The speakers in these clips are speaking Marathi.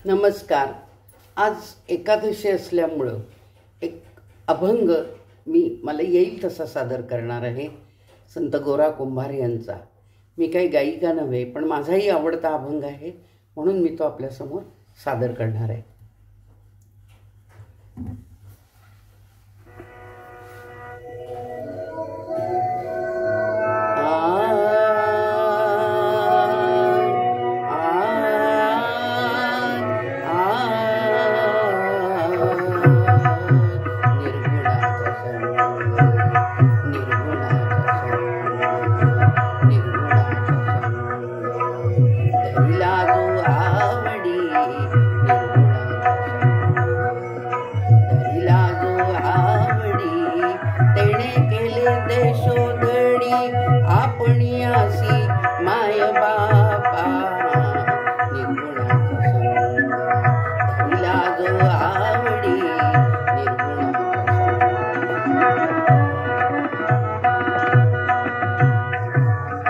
नमस्कार. आज एकादशी असल्यामुळं एक अभंग मला येईल तसा सादर करणार आहे. संत गोरा कुंभार यांचा. मी काही गायिका नव्हे, पण माझाही आवडता अभंग आहे, म्हणून मी तो आपल्यासमोर सादर करणार आहे. आपणियासी माय बापा निर्गुणाचा संग धरिला जो आवडी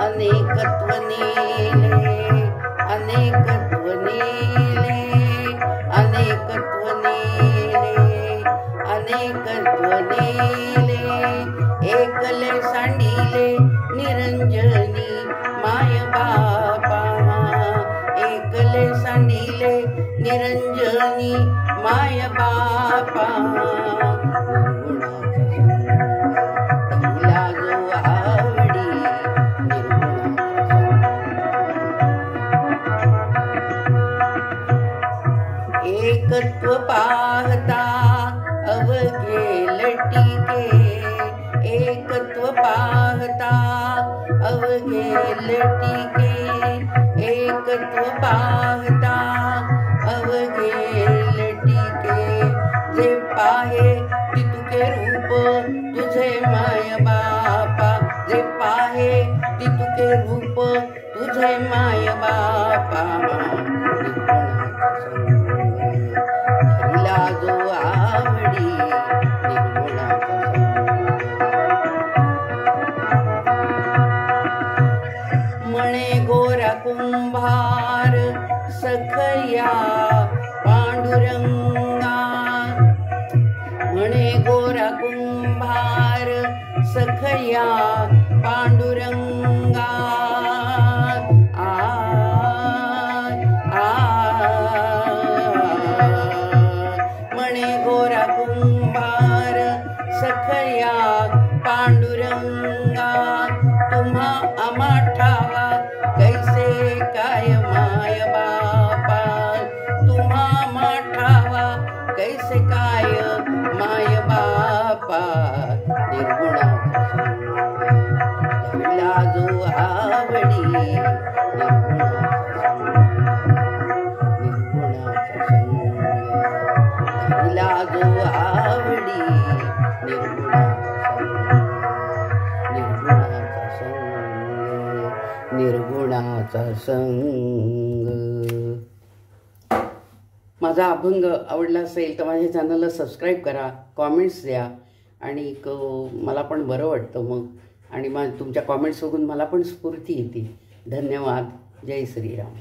अनेकत्व नेले अनेकत्व नेले अनेकत्व नेले अनेकत्व नेले एकले सांडिले निरंजनी माय बापा एकले सांडिले निरंजनी माय बापा धरिला जो आवडी एकत्व पाहता अवघे लटिके एकत्व पाहता अवघे लटिके एकत्व पाहता अवघे लटिके जे पाहे तितुके रूप तुझे माय बापा जे पाहे तितुके रूप तुझे माय बापा धरिला जो आवडी म्हणे गोरा कुंभार सखया पांडुरंगा म्हणे गोरा कुंभार सखया पांडुरंगा म्हणे गोरा कुंभार सखया पांडुरंगा तुम्हा आमाठावा कैसे काय माय बापा तुम्हा माठावा कैसे काय माय बापा निर्गुणाचा संग धरिला जो आवडी निर्गुणाचा संग धरिला जो आवडी निर्गुणाचा संग. माझा अभंग आवडला असेल तर माझ्या चॅनलला सबस्क्राईब करा, कॉमेंट्स द्या आणि मला पण बरं वाटतं मग. आणि तुमच्या कॉमेंट्स बघून मला पण स्फूर्ती येते. धन्यवाद. जय श्रीराम.